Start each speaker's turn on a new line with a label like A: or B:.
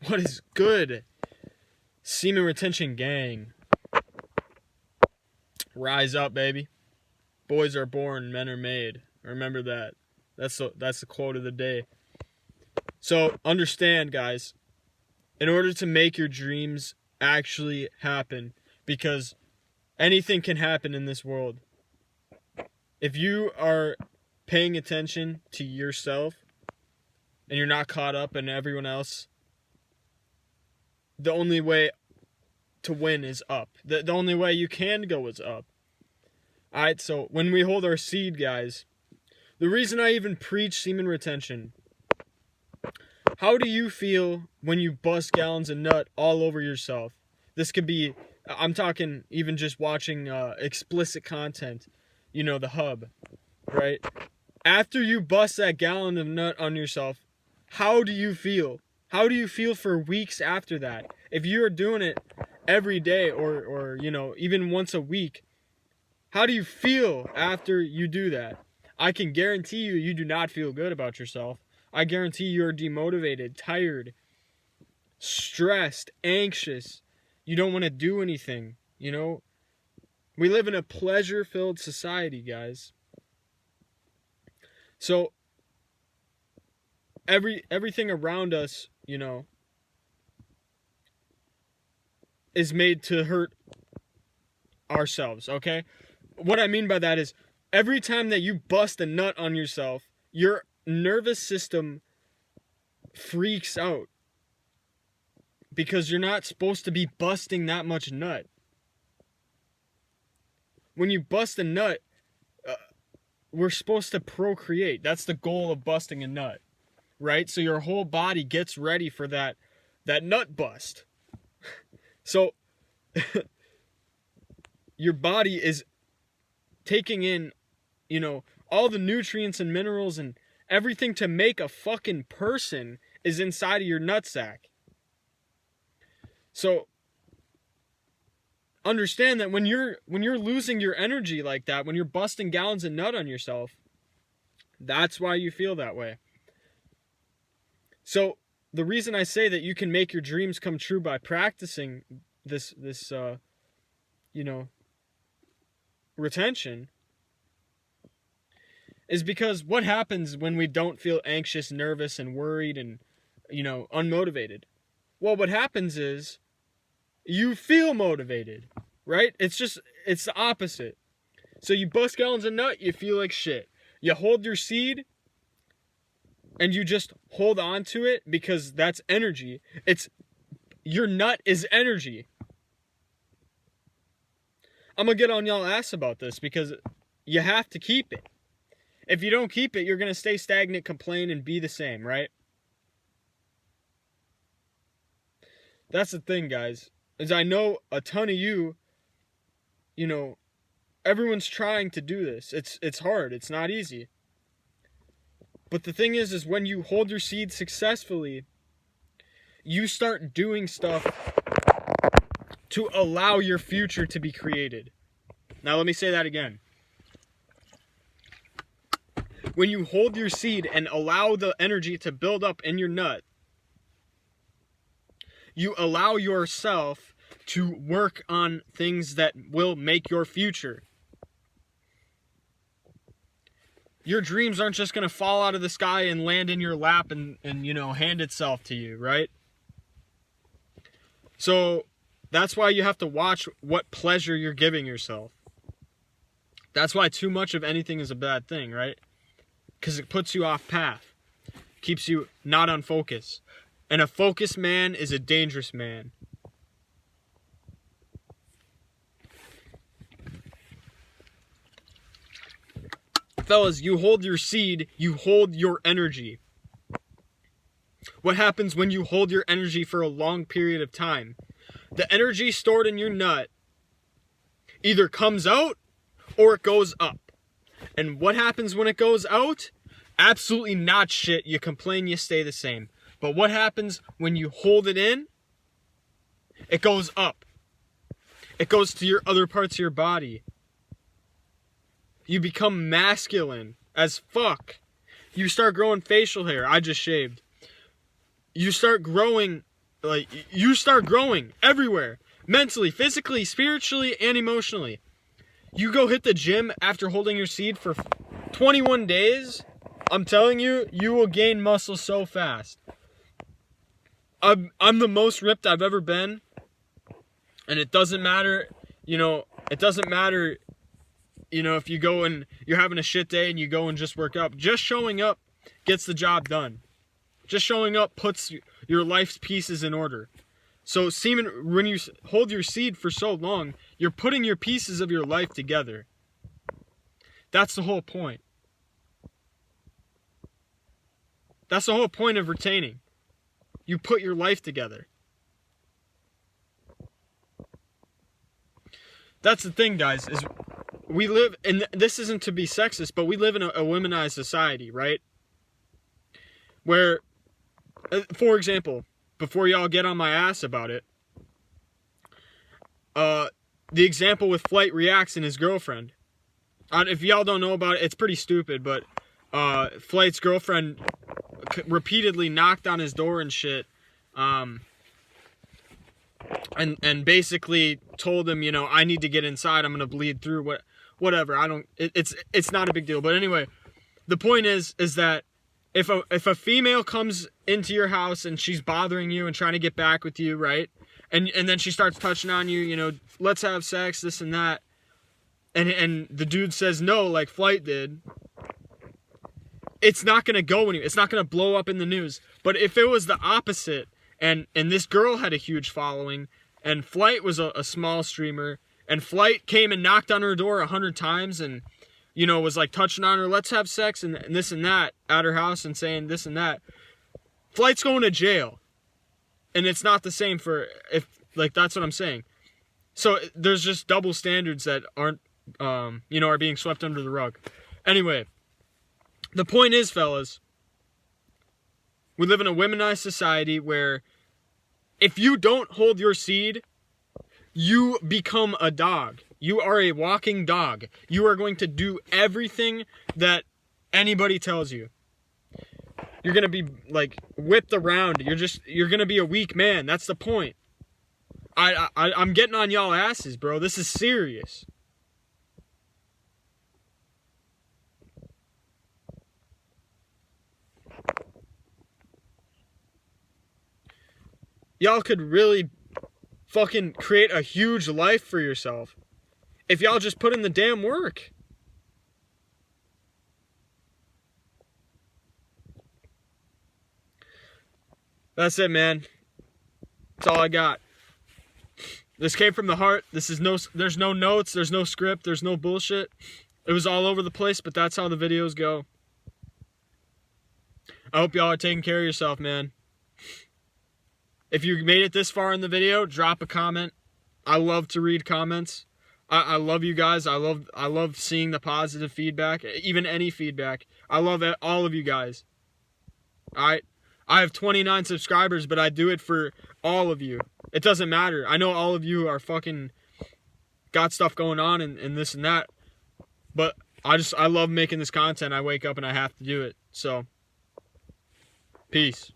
A: What is good? Semen retention gang. Rise up, baby. Boys are born, men are made. Remember that. That's the quote of the day. So understand, guys, in order to make your dreams actually happen, because anything can happen in this world. If you are paying attention to yourself and you're not caught up in everyone else, the only way to win is up. The only way you can go is up. Alright, so when we hold our seed, guys, the reason I even preach semen retention, how do you feel when you bust gallons of nut all over yourself? This could be, I'm talking even just watching explicit content, the hub, right? After you bust that gallon of nut on yourself, how do you feel? How do you feel for weeks after that? If you are doing it every day or even once a week, how do you feel after you do that? I can guarantee you do not feel good about yourself. I guarantee you're demotivated, tired, stressed, anxious. You don't want to do anything, We live in a pleasure-filled society, guys. So everything around us, is made to hurt ourselves, okay? What I mean by that is every time that you bust a nut on yourself, your nervous system freaks out because you're not supposed to be busting that much nut. When you bust a nut, we're supposed to procreate. That's the goal of busting a nut, right? So your whole body gets ready for that nut bust. So your body is taking in, all the nutrients and minerals and everything to make a fucking person is inside of your nutsack. So understand that when you're losing your energy like that, when you're busting gallons of nut on yourself, that's why you feel that way. So the reason I say that you can make your dreams come true by practicing this retention is because what happens when we don't feel anxious, nervous, and worried and, unmotivated? Well, what happens is you feel motivated, right? It's the opposite. So you bust gallons of nut, you feel like shit. You hold your seed and you just hold on to it because that's energy. Your nut is energy. I'm going to get on y'all ass about this because you have to keep it. If you don't keep it, you're going to stay stagnant, complain, and be the same, right? That's the thing, guys. Is I know a ton of you, everyone's trying to do this. It's hard. It's not easy. But the thing is when you hold your seed successfully, you start doing stuff to allow your future to be created. Now, let me say that again. When you hold your seed and allow the energy to build up in your nut, you allow yourself to work on things that will make your future. Your dreams aren't just going to fall out of the sky and land in your lap and hand itself to you, right? So that's why you have to watch what pleasure you're giving yourself. That's why too much of anything is a bad thing, right? Because it puts you off path. Keeps you not on focus. And a focused man is a dangerous man. Fellas, you hold your seed, you hold your energy. What happens when you hold your energy for a long period of time? The energy stored in your nut either comes out or it goes up. And what happens when it goes out? Absolutely not shit. You complain, you stay the same. But what happens when you hold it in? It goes up. It goes to your other parts of your body. You become masculine as fuck. You start growing facial hair. I just shaved. You start growing like, you start growing everywhere. Mentally, physically, spiritually, and emotionally. You go hit the gym after holding your seed for 21 days, I'm telling you, you will gain muscle so fast. I'm the most ripped I've ever been. And it doesn't matter, it doesn't matter, if you go and you're having a shit day and you go and just work out. Just showing up gets the job done. Just showing up puts your life's pieces in order. So semen, when you hold your seed for so long, you're putting your pieces of your life together. That's the whole point. That's the whole point of retaining. You put your life together. That's the thing, guys, is we live, and this isn't to be sexist, but we live in a womanized society, right? Where, for example, before y'all get on my ass about it, the example with Flight Reacts and his girlfriend. If y'all don't know about it, it's pretty stupid, but Flight's girlfriend repeatedly knocked on his door and shit, and basically told him, I need to get inside, I'm gonna bleed through, whatever. It's not a big deal. But anyway, the point is that if a female comes into your house and she's bothering you and trying to get back with you, right? And then she starts touching on you, let's have sex, this and that. And the dude says no, like Flight did. It's not going to go anywhere. It's not going to blow up in the news. But if it was the opposite, and this girl had a huge following, and Flight was a small streamer, and Flight came and knocked on her door 100 times and, was like touching on her, let's have sex and this and that at her house and saying this and that, Flight's going to jail. And it's not the same that's what I'm saying. So there's just double standards that aren't, are being swept under the rug. Anyway, the point is, fellas, we live in a womenized society where if you don't hold your seed, you become a dog. You are a walking dog. You are going to do everything that anybody tells you. You're going to be like whipped around. You're going to be a weak man. That's the point. I'm getting on y'all asses, bro. This is serious. Y'all could really fucking create a huge life for yourself if y'all just put in the damn work. That's it, man. That's all I got. This came from the heart. There's no notes, there's no script, there's no bullshit. It was all over the place, but that's how the videos go. I hope y'all are taking care of yourself, man. If you made it this far in the video, drop a comment. I love to read comments. I love you guys. I love seeing the positive feedback, even any feedback. I love all of you guys. Alright? I have 29 subscribers, but I do it for all of you. It doesn't matter. I know all of you are fucking got stuff going on and this and that. But I love making this content. I wake up and I have to do it. So, peace.